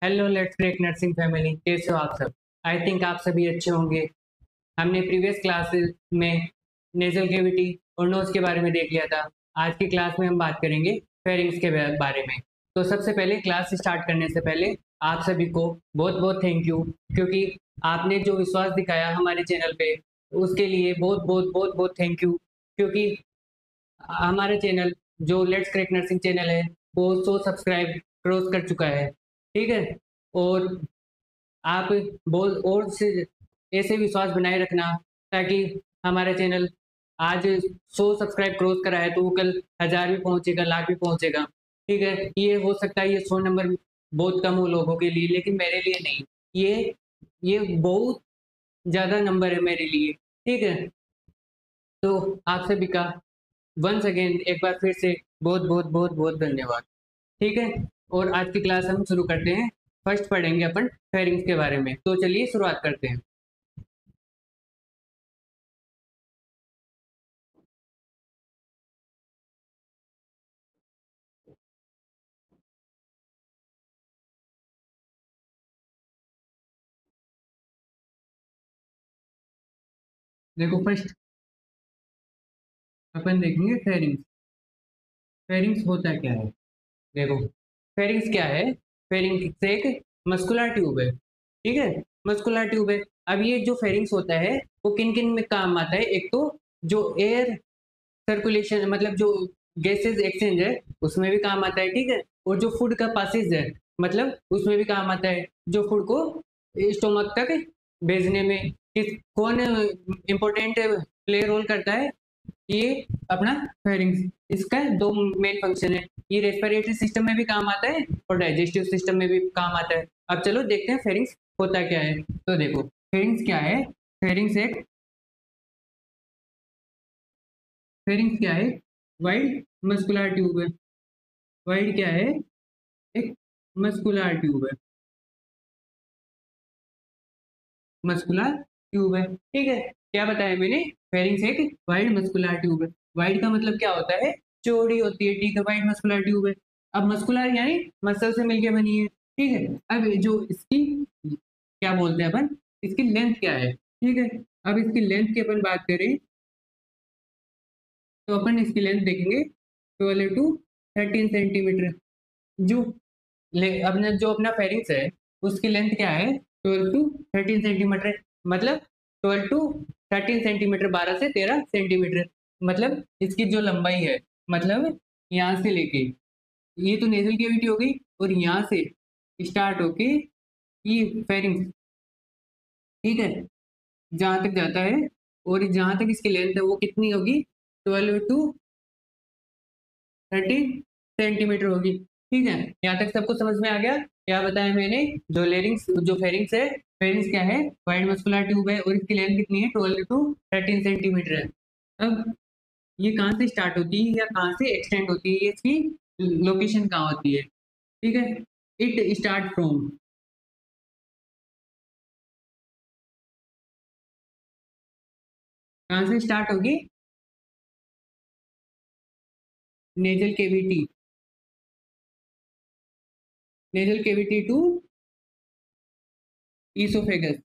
Hello let's crack nursing family, कैसे हो आप सब। आई थिंक आप सभी अच्छे होंगे। हमने प्रीवियस क्लासेस में नेजल कैविटी और नोज के बारे में देख लिया था। आज की क्लास में हम बात करेंगे फेरिंग्स के बारे में। तो सबसे पहले क्लास स्टार्ट करने से पहले आप सभी को बहुत बहुत थैंक यू, क्योंकि आपने जो विश्वास दिखाया हमारे चैनल पे उसके लिए बहुत बहुत बहुत बहुत थैंक यू। क्योंकि हमारा चैनल जो लेट्स क्रेक नर्सिंग चैनल है वो 100 सब्सक्राइब क्रॉस कर चुका है। ठीक है। और आप बहुत और से ऐसे विश्वास बनाए रखना, ताकि हमारा चैनल आज 100 सब्सक्राइब क्रॉस करा है तो वो कल 1000 भी पहुंचेगा, लाख भी पहुंचेगा। ठीक है। ये हो सकता है ये 100 नंबर बहुत कम हो लोगों के लिए, लेकिन मेरे लिए नहीं। ये बहुत ज़्यादा नंबर है मेरे लिए। ठीक है। तो आप सभी का वंस अगेन एक बार फिर से बहुत बहुत बहुत बहुत धन्यवाद। ठीक है। और आज की क्लास हम शुरू करते हैं। फर्स्ट पढ़ेंगे अपन फेरिंग्स के बारे में, तो चलिए शुरुआत करते हैं। देखो फर्स्ट अपन देखेंगे फेरिंग्स। फेरिंग्स होता क्या है। देखो फेरिंग्स क्या है। फेरिंग्स एक मस्कुलर ट्यूब है। ठीक है। मस्कुलर ट्यूब है। अब ये जो फेरिंग्स होता है वो किन किन में काम आता है। एक तो जो एयर सर्कुलेशन मतलब जो गैसेस एक्सचेंज है उसमें भी काम आता है। ठीक है। और जो फूड का पासेज है मतलब उसमें भी काम आता है, जो फूड को स्टोमक तक भेजने में किस कौन इम्पोर्टेंट प्ले रोल करता है। ये अपना फेरिंग्स। इसका दो मेन फंक्शन है। ये रेस्पिरेटरी सिस्टम में भी काम आता है और डाइजेस्टिव सिस्टम में भी काम आता है। अब चलो देखते हैं फेरिंग्स होता क्या है। तो देखो फेरिंग्स क्या है। फेरिंग्स एक फेरिंग्स क्या है। वाइड मस्कुलर ट्यूब है। वाइड क्या है। एक मस्कुलर ट्यूब है। मस्कुलर ट्यूब है। ठीक है। क्या बताया मैंने। फेरिंग्स एक वाइड मस्कुलर ट्यूब है। वाइड का मतलब क्या होता है, चौड़ी होती है। ठीक है। वाइड मस्कुलर ट्यूब है। अब मस्कुलर यानी मसल से मिलके बनी है। ठीक है। अब ये जो इसकी क्या बोलते हैं अपन, इसकी लेंथ क्या है। ठीक है। अब इसकी लेंथ की अपन बात करें तो अपन इसकी लेंथ देखेंगे 12 to 13 सेंटीमीटर। जो अपना जो अपना फेरिंग्स है उसकी लेंथ क्या है, 12 to 13 सेंटीमीटर। मतलब 12 to 13 सेंटीमीटर, 12 से 13 सेंटीमीटर। मतलब इसकी जो लंबाई है, मतलब यहाँ से लेके ये तो नेजल कैविटी हो गई, और यहाँ से स्टार्ट होके ये फेरिंग्स। ठीक है। जहाँ तक जाता है और जहाँ तक इसकी लेंथ है वो कितनी होगी, 12 to 13 सेंटीमीटर होगी। ठीक है। यहाँ तक सबको समझ में आ गया। क्या बताया मैंने। जो लेरिंग्स जो फेरिंग्स है, फेरिंग्स क्या है, वाइड मस्कुलर ट्यूब है और इसकी लेंथ कितनी है, 12 to 13 सेंटीमीटर है। अब ये कहाँ से स्टार्ट होती है या कहाँ से एक्सटेंड होती है, ये इसकी लोकेशन कहाँ होती है। ठीक है। इट स्टार्ट फ्रॉम, कहाँ से स्टार्ट होगी, nasal cavity. Nasal cavity to oesophagus.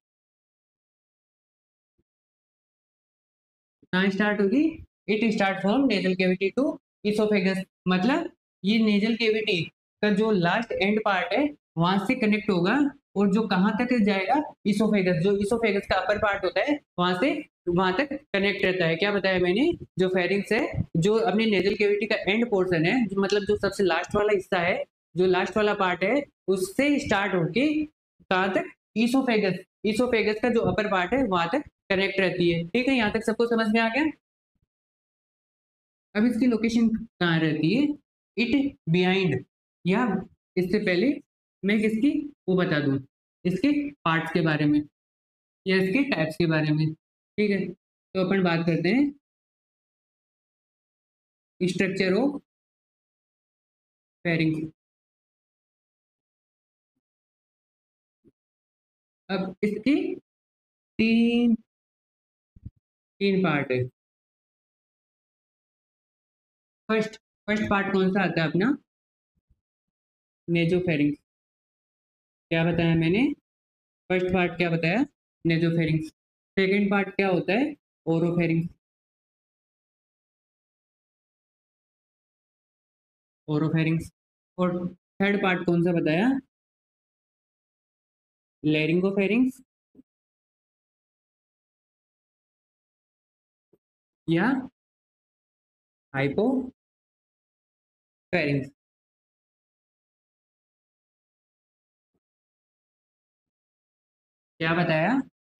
कहाँ स्टार्ट होगी, it start from nasal cavity to oesophagus. मतलब ये नेजल कैविटी का जो लास्ट एंड पार्ट है वहां से कनेक्ट होगा, और जो कहाँ तक जाएगा, इसोफेगस, जो इसोफेगस का अपर पार्ट होता है वहां से वहां तक कनेक्ट रहता है। क्या बताया मैंने। जो फेरिंग्स है, जो अपने नेजल कैविटी का एंड पोर्शन है, जो मतलब जो सबसे लास्ट वाला हिस्सा है, जो लास्ट वाला पार्ट है, उससे स्टार्ट होके कहाँ तक, इसोफेगस। इसोफेगस का जो अपर पार्ट है वहां तक कनेक्ट रहती है। ठीक है। यहाँ तक सबको समझ में आ गया। अब इसकी लोकेशन कहाँ रहती है, इट बिहाइंड, या इससे पहले मैं किसकी वो बता दूं, इसके पार्ट्स के बारे में या इसके टाइप्स के बारे में। ठीक है। तो अपन बात करते हैं स्ट्रक्चर ऑफ फेरिंग्स। अब इसके तीन तीन पार्ट है। फर्स्ट फर्स्ट पार्ट कौन सा आता है अपना, नेजोफेरिंग्स। क्या बताया मैंने? फर्स्ट पार्ट क्या बताया? नेजोफेरिंक्स। सेकंड पार्ट क्या होता है? ओरोफेरिंक्स। ओरोफेरिंक्स। और थर्ड पार्ट कौन सा बताया? लेरिंगोफेरिंक्स या हाइपोफेरिंक्स। क्या बताया?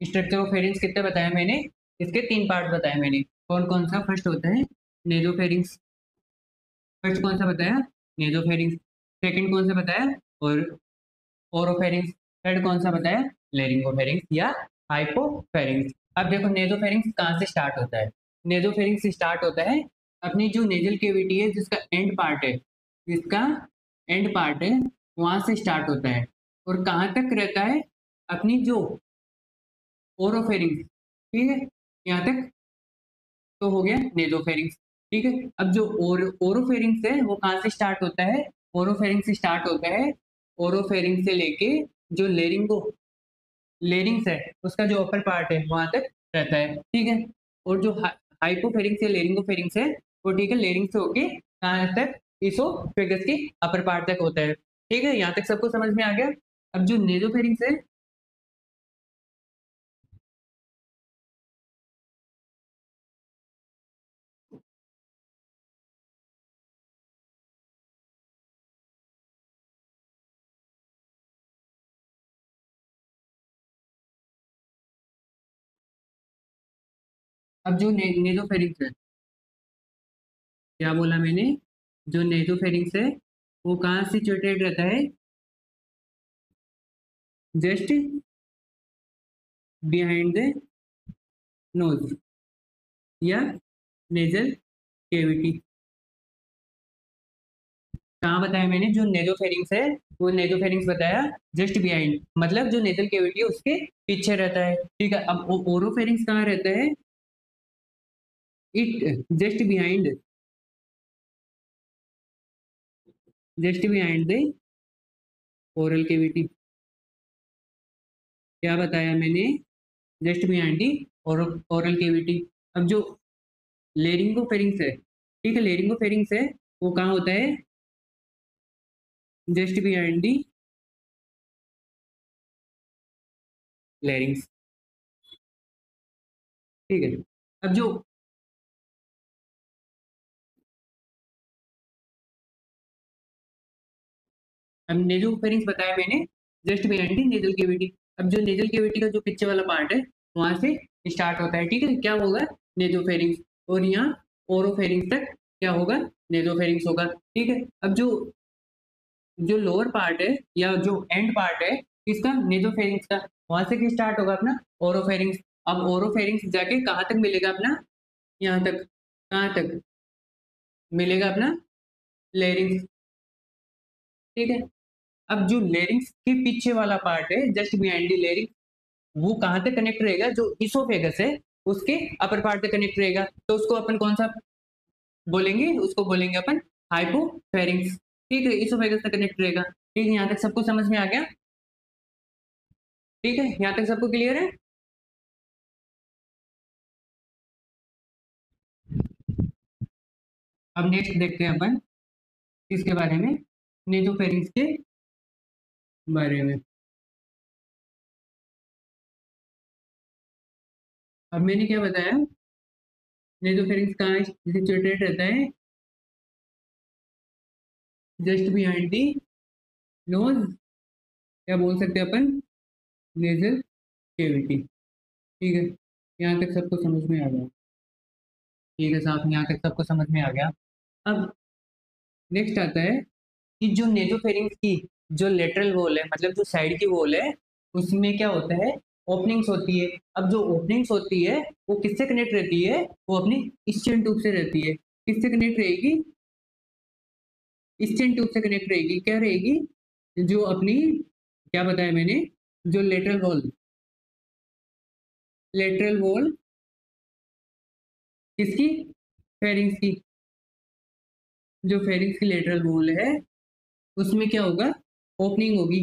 स्ट्रक्चर ऑफ फेरिंग्स कितने बताया मैंने? इसके तीन पार्ट बताए मैंने। कौन कौन सा? फर्स्ट होता है नेजोफेरिंग्स। फर्स्ट कौन सा बताया? नेजोफेरिंग्स। सेकंड कौन सा बताया? और ओरोफेरिंग्स। थर्ड कौन सा बताया? लेरिंगोफेरिंग्स या हाइपोफेरिंग्स। अब देखो नेजोफेरिंग्स कहाँ से स्टार्ट होता है? नेजोफेरिंग्स स्टार्ट होता है अपनी जो नेजल केविटी है, जिसका एंड पार्ट है, जिसका एंड पार्ट है, वहां से स्टार्ट होता है। और कहाँ तक रहता है? अपनी जो ओरोफेरिंग्स, ठीक है, यहाँ तक तो हो गया नेजोफेरिंग्स। ठीक है। अब जो ओरोफेरिंग्स है वो कहाँ से स्टार्ट होता है? ओरोफेरिंग्स से स्टार्ट होता है। ओरोफेरिंग्स से लेके जो लेरिंग्स है, उसका जो अपर पार्ट है वहां तक रहता है। ठीक है। और जो हाइपोफेरिंग्स या लेरिंगोफेरिंग्स है, वो ठीक है लेरिंग से होके कहाँ तक? इसोफेगस के अपर पार्ट तक होता है। ठीक है, यहाँ तक सबको समझ में आ गया? अब जो नेजोफेरिंग्स है, अब जो नेजोफेरिंग्स है, क्या बोला मैंने? जो नेजोफेरिंग्स है वो कहाँ सिचुएटेड रहता है? जस्ट बिहाइंड द नोज या नेजल केविटी। कहाँ बताया मैंने? जो नेजोफेरिंग्स है वो नेजोफेरिंग्स बताया जस्ट बिहाइंड, मतलब जो नेजल केविटी है उसके पीछे रहता है। ठीक है। अब ओरोफेरिंग्स कहाँ रहता है? It just behind, just behind the oral cavity. क्या बताया मैंने? Just behind the oral cavity. अब जो लेरिंगोफेरिंग्स है, ठीक है, लेरिंगोफेरिंग्स है वो कहाँ होता है? Just behind the larynx. ठीक है। अब जो अब नेजोफेरिंग्स बताया मैंने जस्ट बिहाइंड दी नेजल केविटी। अब जो नेजल केविटी का जो पीछे वाला पार्ट है वहां से स्टार्ट होता है। ठीक है, क्या होगा? नेजोफेरिंग्स। और यहाँ ओरोफेरिंग्स तक क्या होगा? नेजोफेरिंग्स होगा। ठीक है। अब जो जो लोअर पार्ट है या जो एंड पार्ट है इसका, नेजोफेरिंग्स का, वहां से क्या स्टार्ट होगा? अपना ओरोफेरिंग्स। अब ओरोफेरिंग्स जाके कहाँ तक मिलेगा अपना? यहाँ तक। कहाँ तक मिलेगा अपना? लेरिंग्स। ठीक है। अब जो लेरिंग्स के पीछे वाला पार्ट है, जस्ट बिहाइंड द लेरिंग्स, वो कहाँ तक कनेक्ट रहेगा? जो इसोफेगस है उसके अपर पार्ट तक कनेक्ट रहेगा। तो उसको अपन कौन सा बोलेंगे? उसको बोलेंगे अपन हाइपोफेरिंग्स। ठीक है, इसोफेगस तक कनेक्ट रहेगा। ठीक है, यहाँ तक सबको समझ में आ गया? ठीक है, यहाँ तक सबको क्लियर है? अब नेक्स्ट देखते हैं अपन इसके बारे में, नेजोफेरिंग्स के बारे में। अब मैंने क्या बताया? नेजोफेरिंग्स कहाँ सिचुएटेड रहता है? जस्ट बिहाइंड दी नोज, क्या बोल सकते हैं अपन? Nasal cavity. ठीक है, यहाँ तक सबको समझ में आ गया? ठीक है साहब, यहाँ तक सबको समझ में आ गया? अब नेक्स्ट आता है कि जो नेजोफेरिंग्स की जो लेटरल वॉल है, मतलब जो साइड की वॉल है, उसमें क्या होता है? ओपनिंग्स होती है। अब जो ओपनिंग्स होती है वो किससे कनेक्ट रहती है? वो अपनी स्टेन ट्यूब से रहती है। किससे कनेक्ट रहेगी? स्टेन ट्यूब से कनेक्ट रहेगी। क्या रहेगी? जो अपनी, क्या बताया मैंने? जो लेटरल वॉल किसकी? फेरिंग्स की। जो फेरिंग्स की लेटरल वॉल है उसमें क्या होगा? ओपनिंग होगी।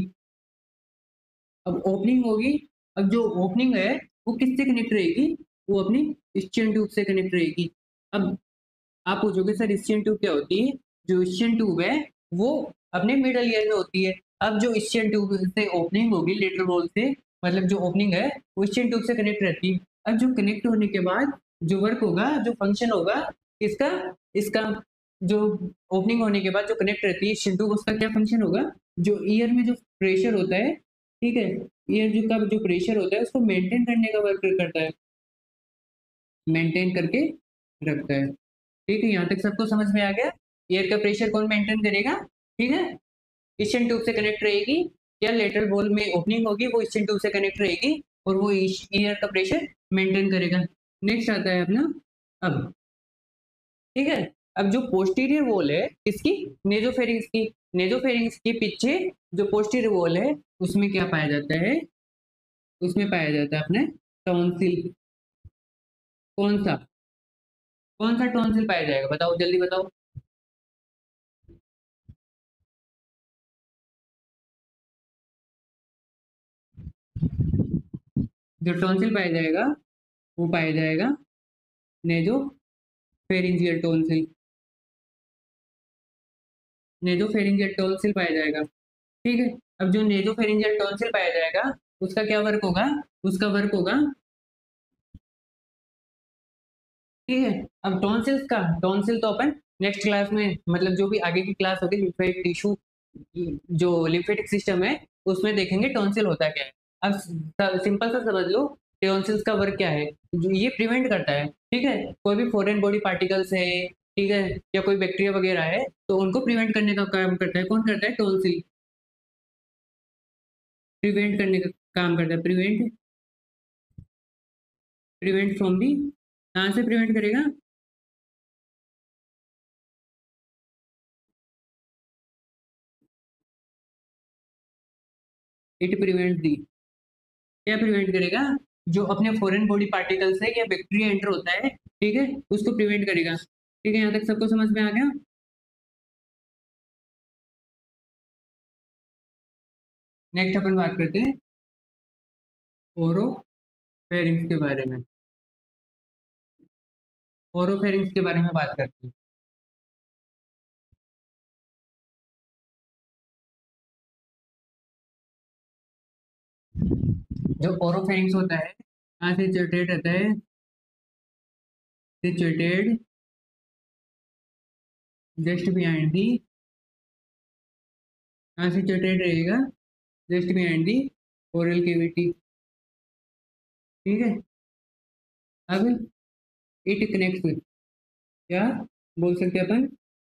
अब ओपनिंग होगी। अब जो ओपनिंग है वो किससे कनेक्ट रहेगी? वो अपनी स्टीयन ट्यूब से कनेक्ट रहेगी। अब आप पूछोगे सर स्टीयन ट्यूब क्या होती है? जो स्टीयन ट्यूब है वो अपने मिडल ईयर में होती है। अब जो स्टीयन ट्यूब से ओपनिंग होगी लेटरल वॉल से, मतलब जो ओपनिंग है वो स्टीयन ट्यूब से कनेक्ट रहती है। अब जो कनेक्ट होने के बाद जो वर्क होगा, जो फंक्शन होगा इसका, इसका जो ओपनिंग होने के बाद जो कनेक्ट रहती है स्टीयन ट्यूब, उसका क्या फंक्शन होगा? जो ईयर में जो प्रेशर होता है, ठीक है, ईयर जो का जो प्रेशर होता है उसको मेंटेन करने का वर्क करता है, मेंटेन करके रखता है। ठीक है, यहाँ तक सबको समझ में आ गया? एयर का प्रेशर कौन मेंटेन करेगा? ठीक है, ईस्टर्न ट्यूब से कनेक्ट रहेगी, या लेटरल वॉल में ओपनिंग होगी वो ईस्टर्न ट्यूब से कनेक्ट रहेगी, और वो एयर का प्रेशर मेंटेन करेगा। नेक्स्ट आता है अपना अब, ठीक है, अब जो पोस्टीरियर वॉल है किसकी? नेजोफेरिंक्स की। नेजोफेरिंक्स के पीछे जो पोस्टीरियर वॉल है उसमें क्या पाया जाता है? उसमें पाया जाता है अपने टॉन्सिल। कौन सा? कौन सा टॉन्सिल पाया जाएगा? बताओ जल्दी बताओ। जो टॉन्सिल पाया जाएगा वो पाया जाएगा नेजो फेरिंजियल टॉन्सिल। नेजो फेरिंजियल टॉन्सिल पाया जाएगा। ठीक है, अब जो नेजो फेरिंजियल टॉन्सिल पाया जाएगा उसका क्या वर्क होगा? उसका वर्क होगा, ठीक है। अब टॉन्सिल्स का, टॉन्सिल तो अपन नेक्स्ट क्लास में, मतलब जो भी आगे की क्लास होगी लिम्फेटिक टिश्यू, जो लिम्फेटिक सिस्टम है उसमें देखेंगे टॉन्सिल होता क्या है। अब सिंपल सा समझ लो, टॉन्सिल्स का वर्क क्या है? जो ये प्रिवेंट करता है, ठीक है, कोई भी फॉरेन बॉडी पार्टिकल्स है, ठीक है, या कोई बैक्टीरिया वगैरह है तो उनको प्रिवेंट करने का काम करता है। कौन करता है? टॉन्सिल प्रिवेंट करने का काम करता है। प्रिवेंट, प्रिवेंट फ्रॉम दी, कहाँ से प्रिवेंट करेगा? इट प्रिवेंट दी, क्या प्रिवेंट करेगा? जो अपने फॉरेन बॉडी पार्टिकल से या बैक्टीरिया एंटर होता है, ठीक है, उसको प्रिवेंट करेगा। ठीक है, यहाँ तक सबको समझ में आ गया? नेक्स्ट अपन बात करते हैं ओरोफेरिंक्स के बारे में। ओरोफेरिंक्स के बारे में बात करते हैं। जो ओरोफेरिंक्स होता है, कहाँ से सिचुएटेड रहता है? सिचुएटेड जस्ट बिहाइंड दी, कहाँ से सिचुएटेड रहेगा? Just behind the oral cavity. ठीक है, अब इट कनेक्ट्स, क्या बोल सकते हैं अपन?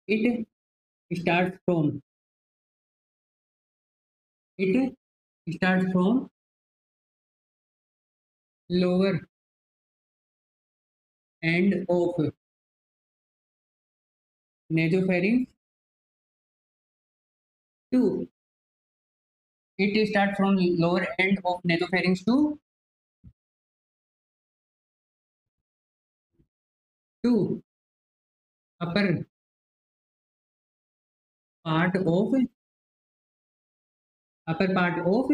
It start from, it start from lower end of nasopharynx to, it start from lower end of nasopharynx to upper part of, upper part of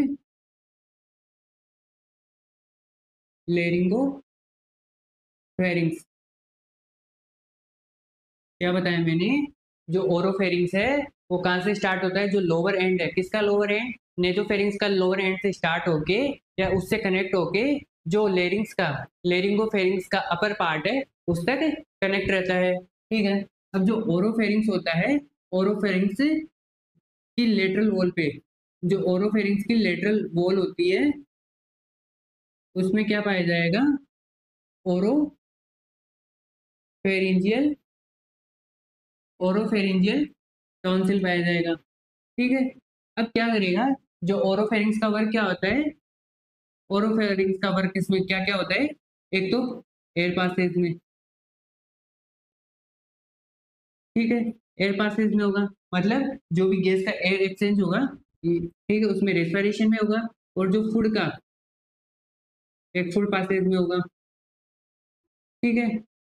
laryngopharynx। क्या बताया मैंने? जो ओरोफेरिंक्स है वो कहाँ से स्टार्ट होता है? जो लोअर एंड है, किसका लोअर एंड? नेजोफेरिंक्स का लोअर एंड से स्टार्ट होके या उससे कनेक्ट होके जो लेरिंग्स का, लेरिंगोफेरिंक्स का अपर पार्ट है उस तक कनेक्ट रहता है। ठीक है, अब जो ओरोफेरिंक्स होता है, ओरोफेरिंक्स की लेटरल वॉल पे, जो ओरोफेरिंक्स की लेटरल वॉल होती है उसमें क्या पाया जाएगा? ओरोफेरिंजियल, ओरोफेरिंजियल टॉन्सिल पाया जाएगा। ठीक है, अब क्या करेगा? जो ओरोफेरिंक्स का वर्क क्या होता है? ओरोफेरिंक्स का वर्क इसमें क्या क्या होता है? एक तो एयर पासेज में, ठीक है, एयर पासेज में होगा, मतलब जो भी गैस का एयर एक्सचेंज होगा, ठीक है, उसमें रेस्पिरेशन में होगा। और जो फूड का, एक फूड पासेज में होगा। ठीक है,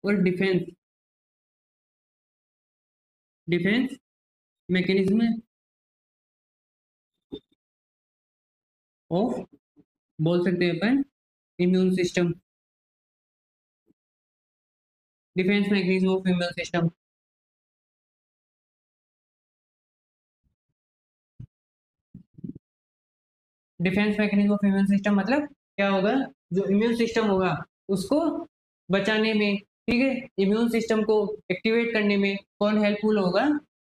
और डिफेंस, डिफेंस मैकेनिज्म ऑफ, बोल सकते हैं अपन immune system, defence mechanism of immune system. Defence mechanism of immune system मतलब क्या होगा, जो इम्यून सिस्टम होगा उसको बचाने में, ठीक है, इम्यून सिस्टम को एक्टिवेट करने में कौन हेल्पफुल होगा,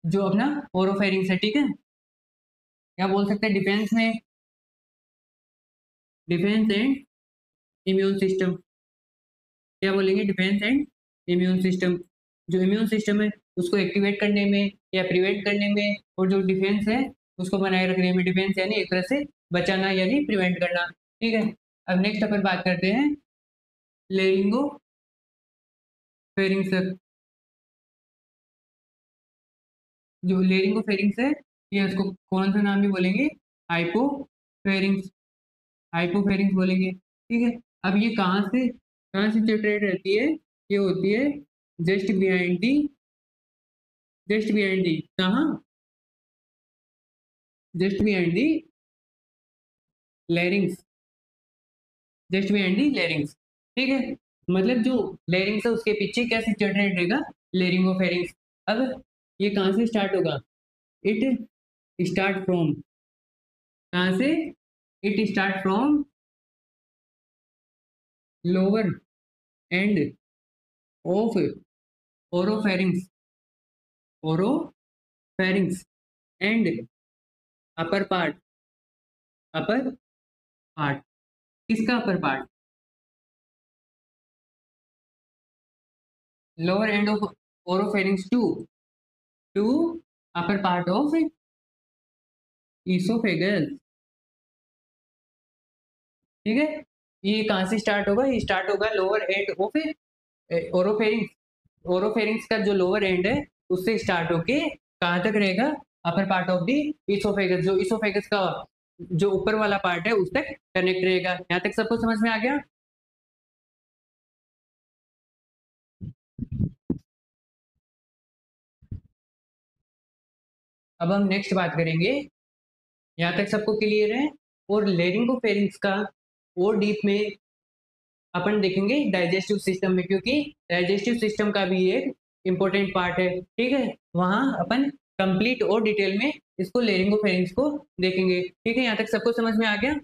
जो अपना ओरोफेरिंग्स है, ठीक है। क्या बोल सकते हैं डिफेंस में, डिफेंस एंड इम्यून सिस्टम, क्या बोलेंगे, डिफेंस एंड इम्यून सिस्टम। जो इम्यून सिस्टम है उसको एक्टिवेट करने में या प्रिवेंट करने में, और जो डिफेंस है उसको बनाए रखने में, डिफेंस यानी एक तरह से बचाना यानी प्रिवेंट करना, ठीक है। अब नेक्स्ट अपन बात करते हैं लेरिंगो फेरिंग्स। जो लेरिंगो फेरिंग्स है, ये उसको कौन सा नाम भी बोलेंगे, हाइपोफेरिंग्स, हाइपोफेरिंग्स बोलेंगे, ठीक है। अब ये कहाँ से सिचुएटेड रहती है, ये होती है just behind the, just behind the, कहाँ, just behind the larynx, just behind the larynx, ठीक है। मतलब जो लैरिंग्स है उसके पीछे क्या सिचुएटेड रहेगा, लेरिंगोफेरिंग्स। अब ये कहाँ से स्टार्ट होगा, इट स्टार्ट फ्रॉम, कहाँ से, it start from lower end of oropharynx, oropharynx and upper part, upper part, किसका upper part, lower end of oropharynx to upper part of oesophagus, ठीक है। ये कहाँ से स्टार्ट होगा, ये स्टार्ट होगा lower end of oropharynx, oropharynx का जो लोअर एंड है उससे स्टार्ट होके कहाँ तक रहेगा, अपर पार्ट ऑफ द ईसोफेगस, जो ईसोफेगस का जो ऊपर वाला पार्ट है उस तक कनेक्ट रहेगा। यहाँ तक सबको समझ में आ गया। अब हम नेक्स्ट बात करेंगे, यहाँ तक सबको क्लियर है, और लेरिंगोफेरिंग्स का और डीप में अपन देखेंगे डाइजेस्टिव सिस्टम में, क्योंकि डाइजेस्टिव सिस्टम का भी एक इम्पोर्टेंट पार्ट है, ठीक है। वहाँ अपन कंप्लीट और डिटेल में इसको लेरिंगोफेरिंग्स को देखेंगे, ठीक है। यहाँ तक सबको समझ में आ गया।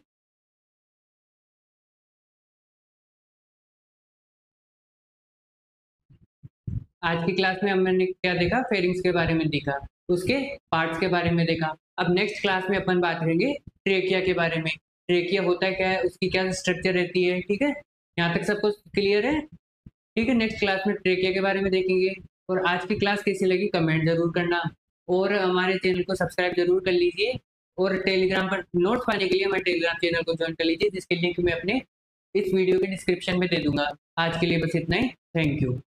आज की क्लास में हमने क्या देखा, फेरिंग्स के बारे में देखा, उसके पार्ट्स के बारे में देखा। अब नेक्स्ट क्लास में अपन बात करेंगे ट्रेकिया के बारे में, ट्रेकिया होता है क्या है, उसकी क्या स्ट्रक्चर रहती है, ठीक है। यहाँ तक सबको क्लियर है, ठीक है। नेक्स्ट क्लास में ट्रेकिया के बारे में देखेंगे। और आज की क्लास कैसी लगी कमेंट जरूर करना, और हमारे चैनल को सब्सक्राइब जरूर कर लीजिए, और टेलीग्राम पर नोट्स पाने के लिए हमारे टेलीग्राम चैनल को ज्वाइन कर लीजिए, जिसके लिंक मैं अपने इस वीडियो के डिस्क्रिप्शन में दे दूंगा। आज के लिए बस इतना ही, थैंक यू।